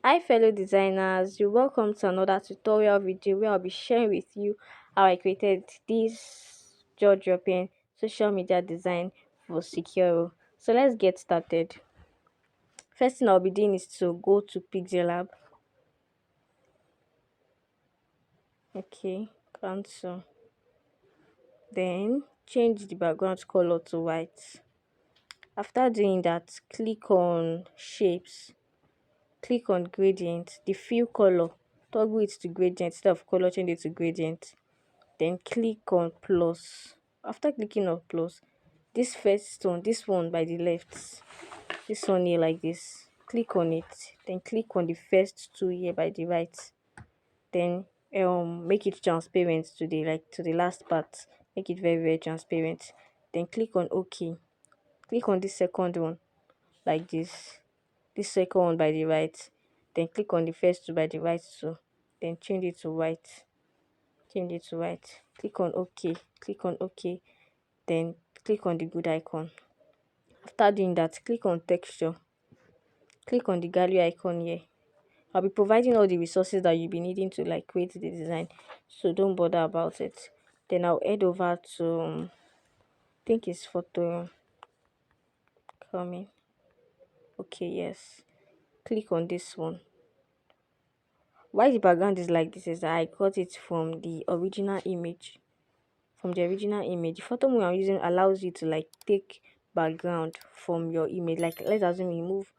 Hi fellow designers, you're welcome to another tutorial video where I'll be sharing with you how I created this jaw-dropping social media design for Secure. So let's get started. First thing I'll be doing is to go to Pixellab. Okay, cancel. Then change the background color to white. After doing that, click on shapes. Click on gradient, the fill color, toggle it to gradient instead of color, change it to gradient. Then click on plus. After clicking on plus, this first one, this one by the left, this one here like this, click on it. Then click on the first two here by the right. Then make it transparent to the last part. Make it very transparent. Then click on OK. Click on this second one like this second one by the right. Then click on the first two by the right too. Then change it to white. Change it to white. Click on OK. Click on OK. Then click on the good icon. After doing that, click on texture. Click on the gallery icon here. I'll be providing all the resources that you'll be needing to create the design, so don't bother about it. Then I'll head over to I think it's photo coming. Okay, yes. Click on this one. Why the background is like this is that I got it from the original image. The photo move I'm using allows you to take background from your image. Let's assume you move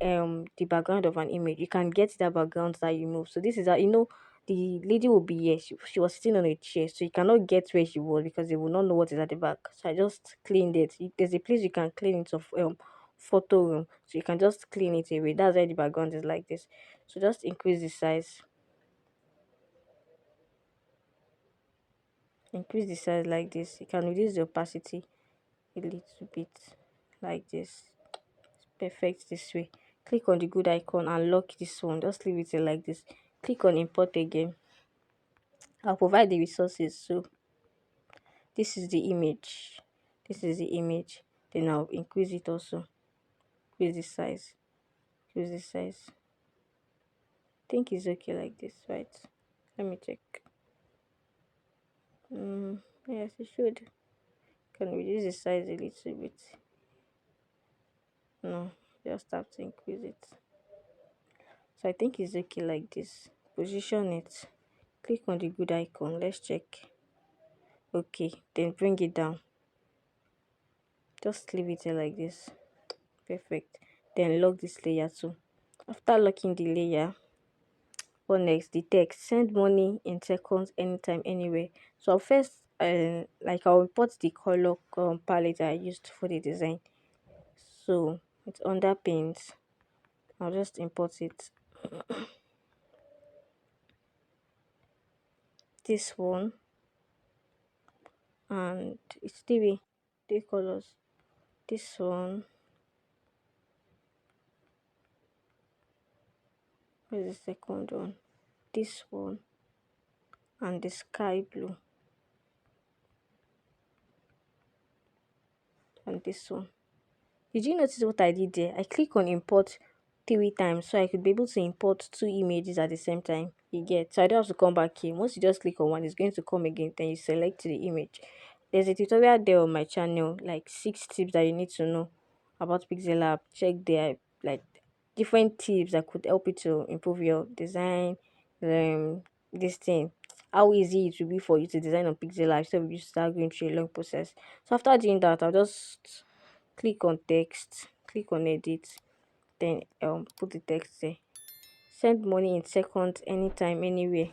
the background of an image, you can get that background that you move. So this is how the lady will be here. She was sitting on a chair, so you cannot get where she was because they will not know what is at the back. So I just cleaned it. There's a place you can clean it of photo room, so you can just clean it away. That's why the background is like this. So just increase the size. Increase the size like this. You can reduce the opacity a little bit like this. It's perfect this way. Click on the good icon and lock this one. Just leave it like this. Click on import again. I'll provide the resources. So this is the image. This is the image. Then I'll increase it also. Increase the size. Increase the size. I think it's okay like this, right? Let me check. Yes, it should. Can reduce the size a little bit. No, just have to increase it. So I think it's okay like this. Position it. Click on the good icon. Let's check. Okay, then bring it down. Just leave it like this. Perfect. Then lock this layer too. After locking the layer, what next? The text. Send money in seconds, anytime, anywhere. So first, I'll import the color palette I used for the design. So it's under paint. I'll just import it. This one, and it's three colors. This one. Where's the second one? This one and the sky blue and this one. Did you notice what I did there? I click on import 3 times so I could be able to import 2 images at the same time. You get, so I don't have to come back here. Once you just click on one, it's going to come again. Then you select the image. There's a tutorial there on my channel, like 6 tips that you need to know about Pixellab. Check there, like different tips that could help you to improve your design. This thing, how easy it will be for you to design on Pixellab so you start going through a long process. So after doing that, I'll just click on text, click on edit, then put the text there. Send money in seconds, anytime, anywhere.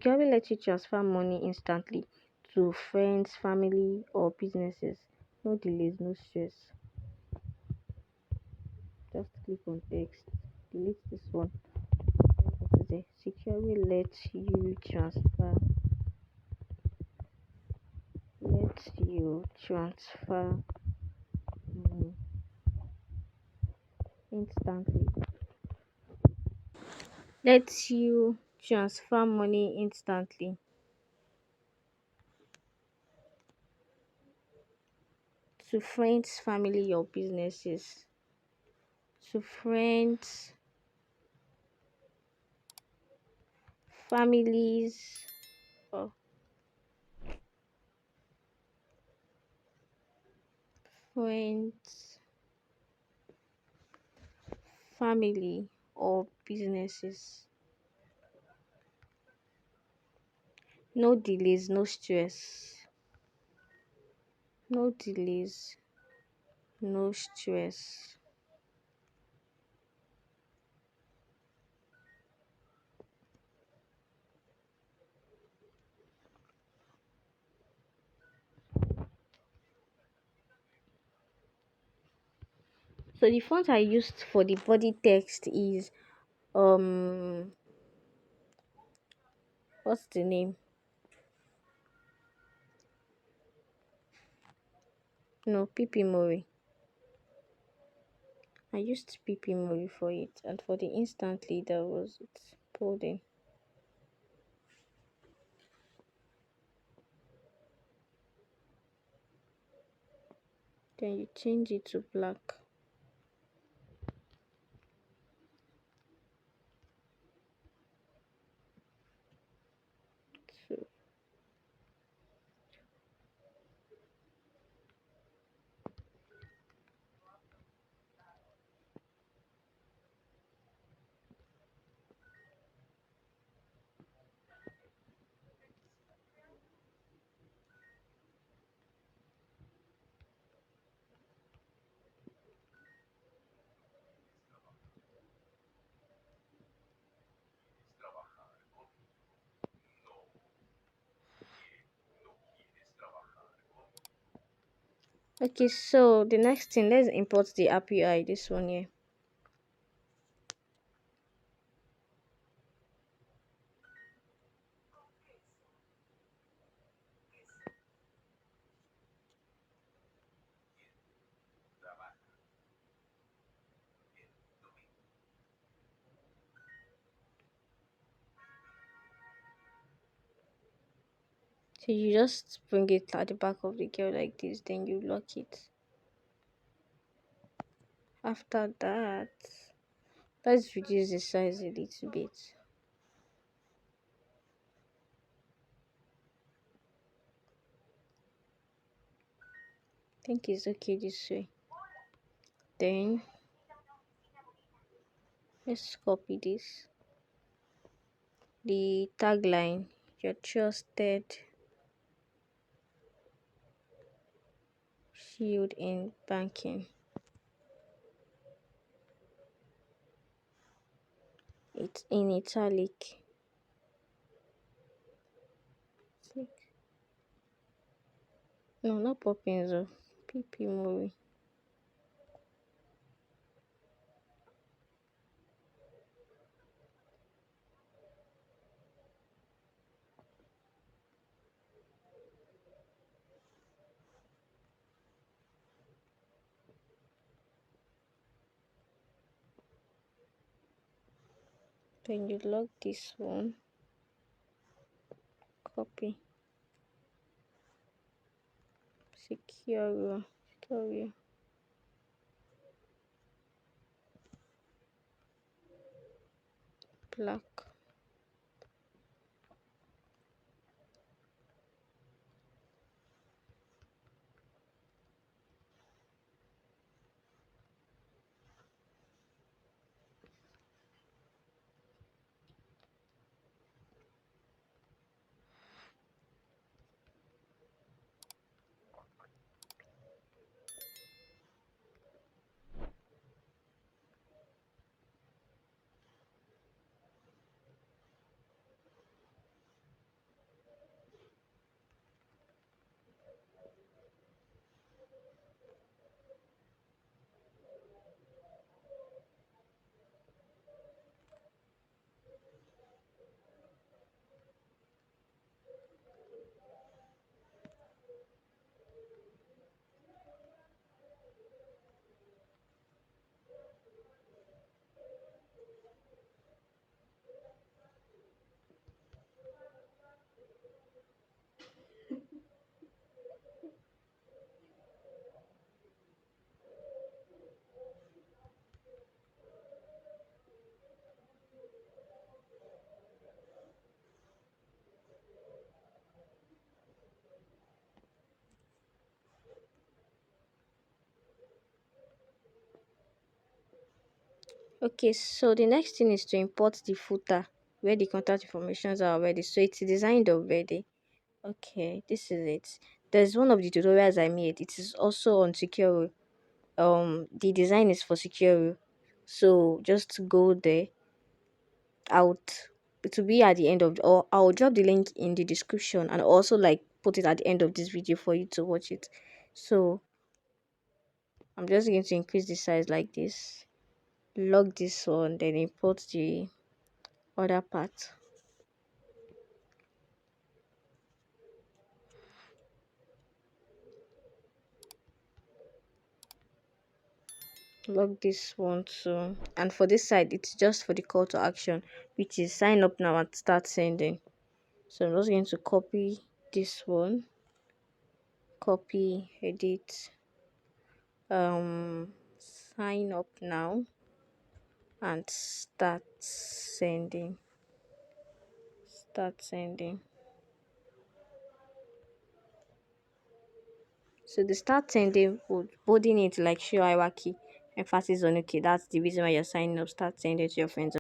Securely lets you transfer money instantly to friends, family, or businesses. No delays, no stress. Just click on text. Delete this one. What is it? Securely lets you transfer money instantly. Lets you transfer money instantly to friends, family, or businesses. To friends, families, or friends, family, or businesses. No delays, no stress. No delays, no stress. So the font I used for the body text is um what's the name? No, PP Mori. I used PP Mori for it, and for the instantly that was it pulled in. Then you change it to black. So okay, so the next thing, let's import the API. This one here. So you just bring it at the back of the girl like this, then you lock it. After that, let's reduce the size a little bit. I think it's okay this way. Then let's copy this. The tagline, your trusted shield in banking. It's in italic. No, not popping though. PP movie. Then you lock this one. Copy. Secure. Black. Okay, so the next thing is to import the footer where the contact informations are already. So it's designed already. Okay, this is it. There's one of the tutorials I made. It is also on secure. The design is for secure. So just go there out. It will be at the end of, or I'll drop the link in the description and also like put it at the end of this video for you to watch it. So I'm just going to increase the size like this, lock this one, then import the other part. Lock this one too, and for this side it's just for the call to action, which is sign up now and start sending. So I'm just going to copy this one, copy, edit, sign up now and start sending. So the start sending would bolding it like show hierarchy, emphasis on okay, that's the reason why you're signing up, start sending to your friends.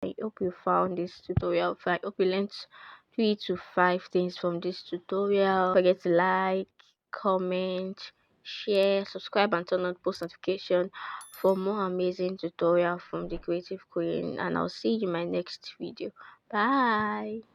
I hope you found this tutorial. I hope you learned 3 to 5 things from this tutorial. Don't forget to like, comment, share, subscribe, and turn on post notification for more amazing tutorial from the Creative Queen. And I'll see you in my next video. Bye.